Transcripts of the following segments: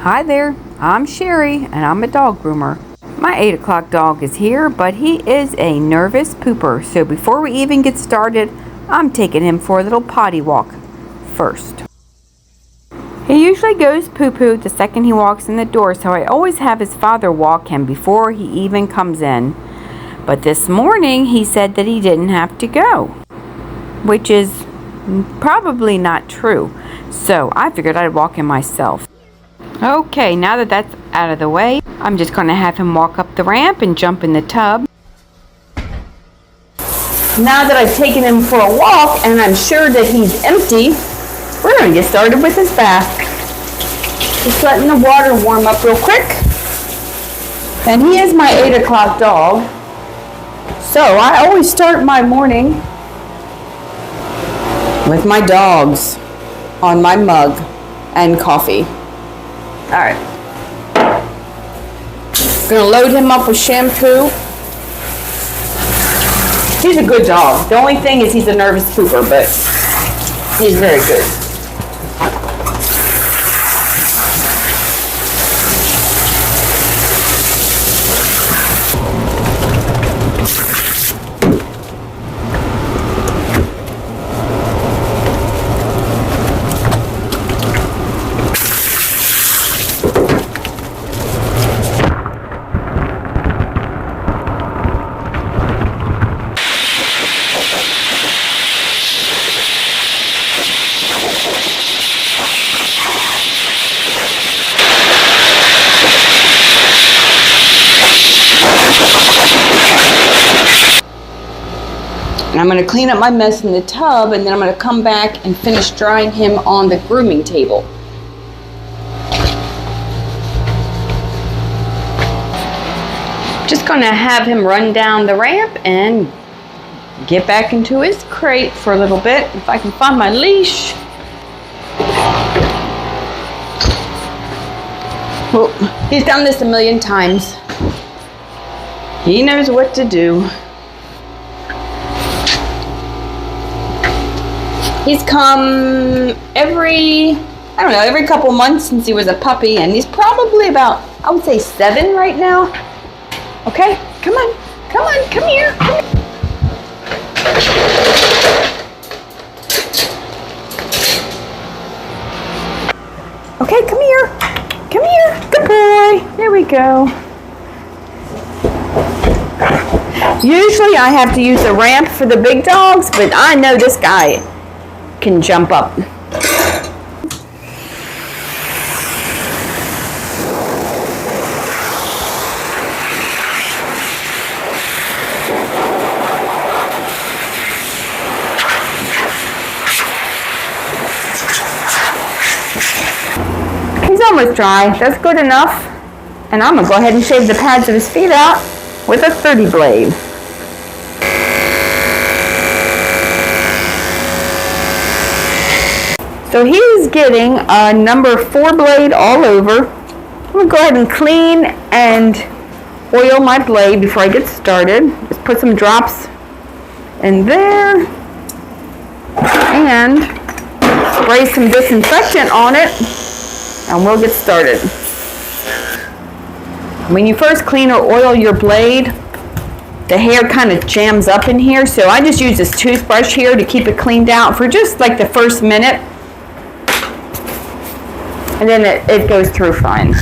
Hi there, I'm Sherry and I'm a dog groomer. My 8 o'clock dog is here, but he is a nervous pooper, so before we even get started, I'm taking him for a little potty walk first. He usually goes poo-poo the second he walks in the door, so I always have his father walk him before he even comes in. But this morning he said that he didn't have to go, which is probably not true, so I figured I'd walk him myself. Okay, now that that's out of the way, I'm just going to have him walk up the ramp and jump in the tub. Now that I've taken him for a walk and I'm sure that he's empty, we're going to get started with his bath. Just letting the water warm up real quick. And he is my 8 o'clock dog, so I always start my morning with my dogs on my mug and coffee. Alright. Gonna load him up with shampoo. He's a good dog. The only thing is he's a nervous pooper, but he's very good. I'm going to clean up my mess in the tub, and then I'm going to come back and finish drying him on the grooming table. Just going to have him run down the ramp and get back into his crate for a little bit. If I can find my leash. Oh, he's done this a million times. He knows what to do. He's come every couple months since he was a puppy, and he's probably about, I would say 7 right now. Okay, come on, come here. Okay, come here, good boy, there we go. Usually I have to use a ramp for the big dogs, but I know this guy can jump up. He's almost dry. That's good enough. And I'm going to go ahead and shave the pads of his feet out with a 30 blade. So he's getting a number 4 blade all over. I'm going to go ahead and clean and oil my blade before I get started. Just put some drops in there and spray some disinfectant on it, and we'll get started. When you first clean or oil your blade, the hair kind of jams up in here, so I just use this toothbrush here to keep it cleaned out for just like the first minute. And then it goes through fine.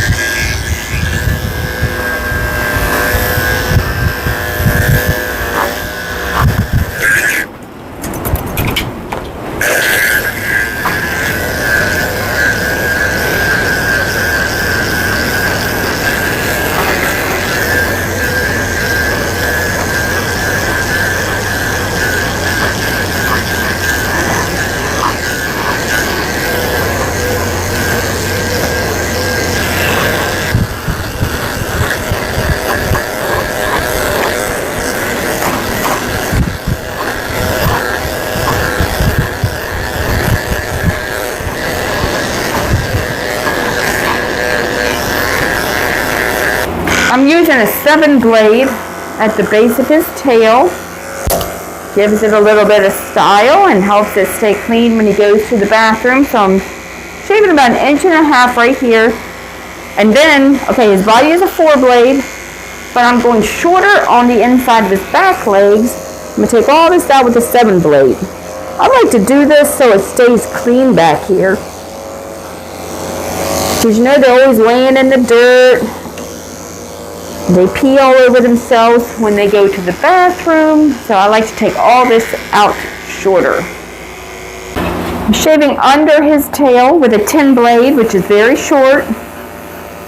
I'm using a 7 blade at the base of his tail. Gives it a little bit of style and helps it stay clean when he goes to the bathroom. So I'm shaving about 1.5 inches right here. And then, okay, his body is a 4-blade, but I'm going shorter on the inside of his back legs. I'm going to take all this out with a 7-blade. I like to do this so it stays clean back here. Because you know they're always laying in the dirt. They pee all over themselves when they go to the bathroom. So I like to take all this out shorter. I'm shaving under his tail with a 10-blade, which is very short.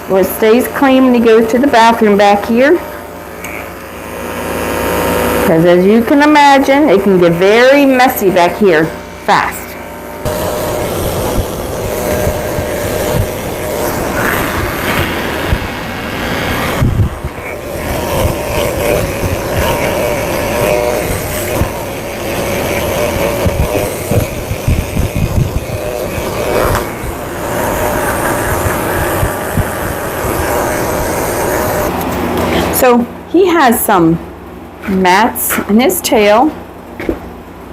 So it stays clean when he goes to the bathroom back here. Because as you can imagine, it can get very messy back here fast. So he has some mats in his tail.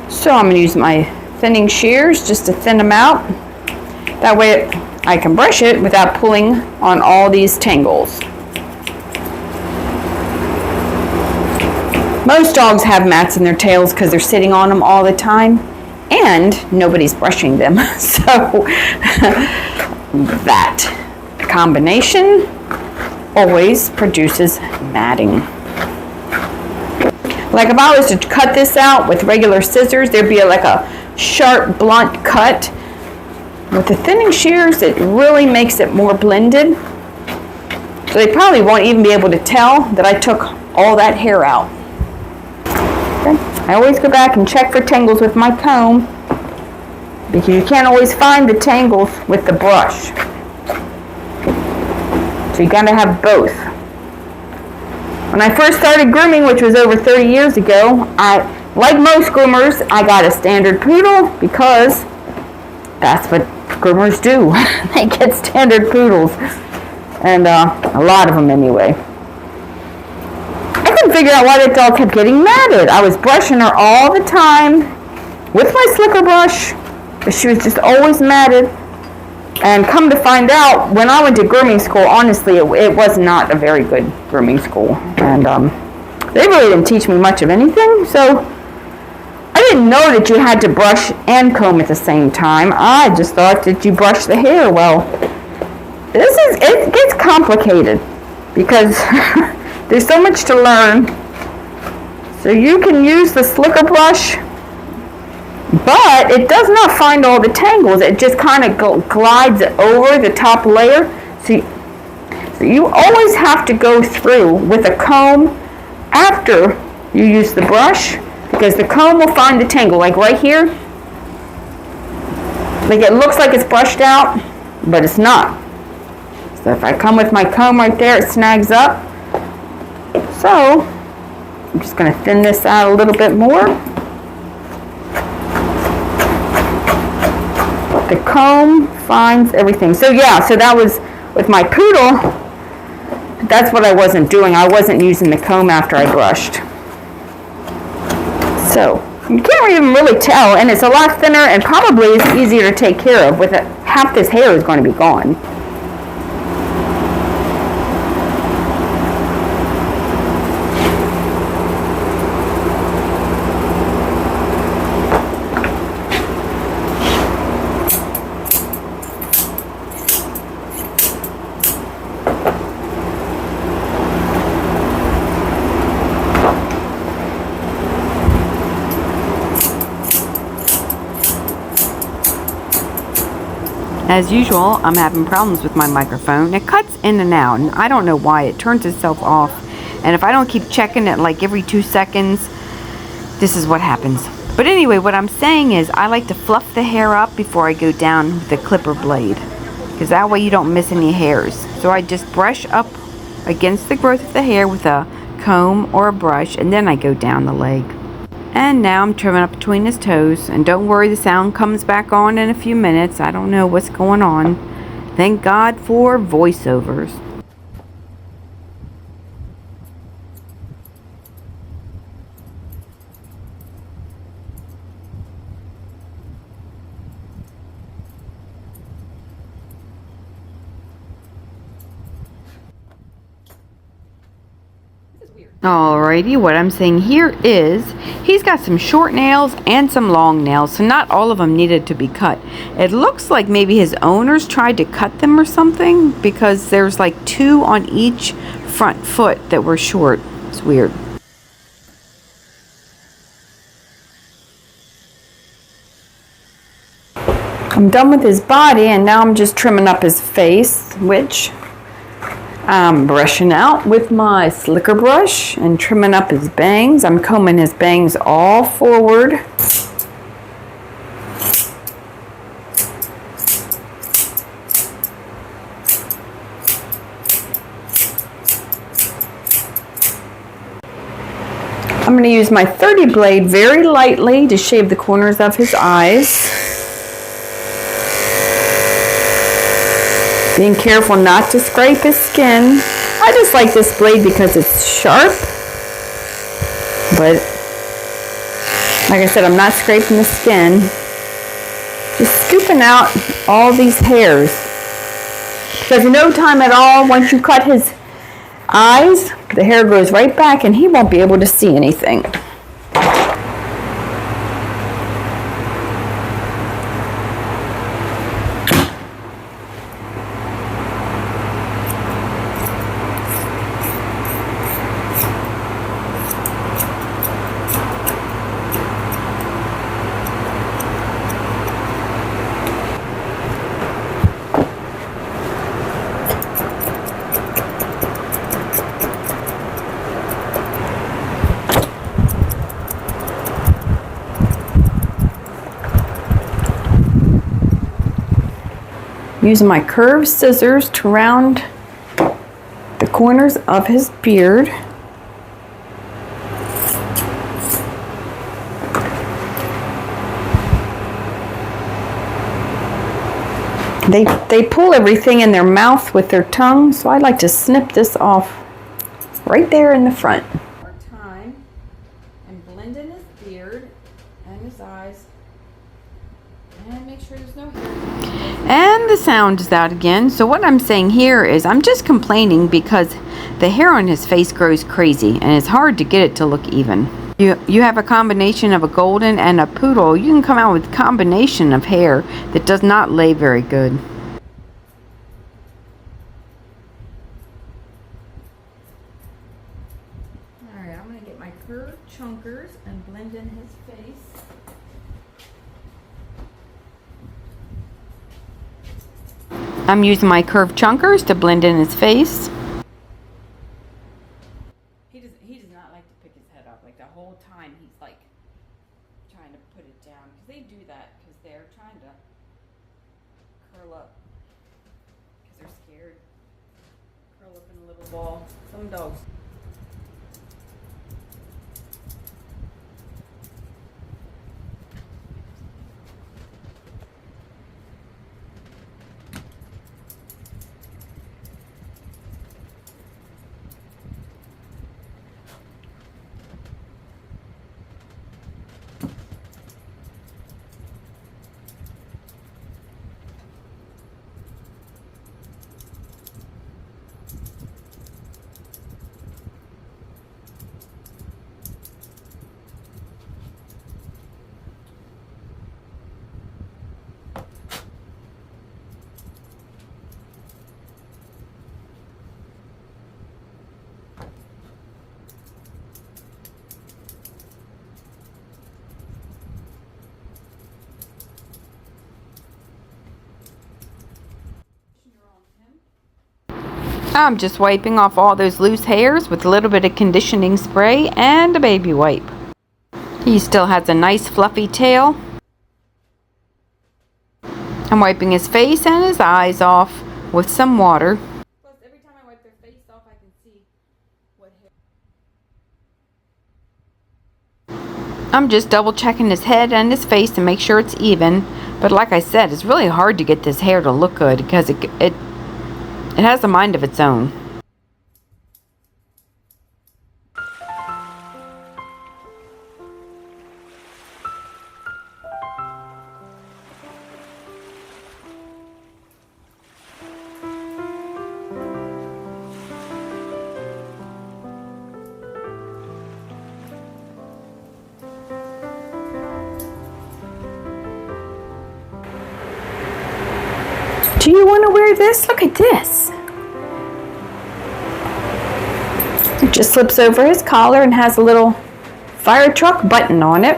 So I'm going to use my thinning shears just to thin them out. That way I can brush it without pulling on all these tangles. Most dogs have mats in their tails because they're sitting on them all the time and nobody's brushing them. So that combination always produces matting. Like if I was to cut this out with regular scissors, there'd be like a sharp, blunt cut. With the thinning shears, it really makes it more blended. So they probably won't even be able to tell that I took all that hair out. Okay. I always go back and check for tangles with my comb because you can't always find the tangles with the brush. So you gotta have both. When I first started grooming, which was over 30 years ago, like most groomers, I got a standard poodle because that's what groomers do. They get standard poodles. And a lot of them anyway. I couldn't figure out why that dog kept getting matted. I was brushing her all the time with my slicker brush, but she was just always matted. And come to find out, when I went to grooming school, honestly, it was not a very good grooming school. And they really didn't teach me much of anything. So I didn't know that you had to brush and comb at the same time. I just thought that you brush the hair. Well, it gets complicated because there's so much to learn. So you can use the slicker brush, but it does not find all the tangles. It just kind of glides over the top layer. So you always have to go through with a comb after you use the brush, because the comb will find the tangle. Like right here, like it looks like it's brushed out, but it's not. So if I come with my comb right there, it snags up. So I'm just going to thin this out a little bit more. The comb finds everything. So yeah, so that was with my poodle. That's what I wasn't doing. I wasn't using the comb after I brushed. So you can't even really tell, and it's a lot thinner and probably is easier to take care of. With it, half this hair is going to be gone. As usual, I'm having problems with my microphone. It cuts in and out, and I don't know why. It turns itself off. And if I don't keep checking it like every 2 seconds, this is what happens. But anyway, what I'm saying is I like to fluff the hair up before I go down with the clipper blade, because that way you don't miss any hairs. So I just brush up against the growth of the hair with a comb or a brush, and then I go down the leg. And now I'm trimming up between his toes. And don't worry, the sound comes back on in a few minutes. I don't know what's going on. Thank God for voiceovers. Alrighty, what I'm saying here is he's got some short nails and some long nails, so not all of them needed to be cut. It looks like maybe his owners tried to cut them or something, because there's like 2 on each front foot that were short. It's weird. I'm done with his body, and now I'm just trimming up his face, which I'm brushing out with my slicker brush and trimming up his bangs. I'm combing his bangs all forward. I'm going to use my 30 blade very lightly to shave the corners of his eyes. Being careful not to scrape his skin. I just like this blade because it's sharp. But, like I said, I'm not scraping the skin. Just scooping out all these hairs. Because in no time at all, once you cut his eyes, the hair grows right back and he won't be able to see anything. Using my curved scissors to round the corners of his beard. They pull everything in their mouth with their tongue, so I like to snip this off right there in the front. Our time and blend in his beard and his eyes and make sure there's no hair. And the sound is out again. So what I'm saying here is I'm just complaining because the hair on his face grows crazy and it's hard to get it to look even. You have a combination of a golden and a poodle. You can come out with a combination of hair that does not lay very good. Alright, I'm going to get my curved chunkers and blend in his face. I'm using my curved chunkers to blend in his face. He does not like to pick his head up. Like the whole time he's like trying to put it down. Because they do that because they're trying to curl up. Because they're scared. Curl up in a little ball. Some dogs. I'm just wiping off all those loose hairs with a little bit of conditioning spray and a baby wipe. He still has a nice fluffy tail. I'm wiping his face and his eyes off with some water. Plus, every time I wipe their face off, I can see what hair. I'm just double checking his head and his face to make sure it's even. But like I said, it's really hard to get this hair to look good because it has a mind of its own. Do you want to wear this? Look at this. It just slips over his collar and has a little fire truck button on it.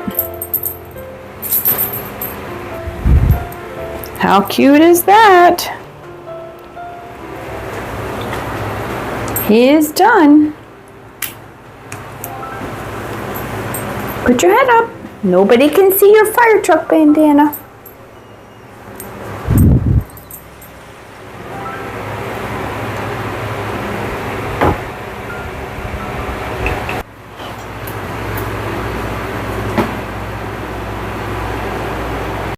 How cute is that? He is done. Put your head up. Nobody can see your fire truck bandana.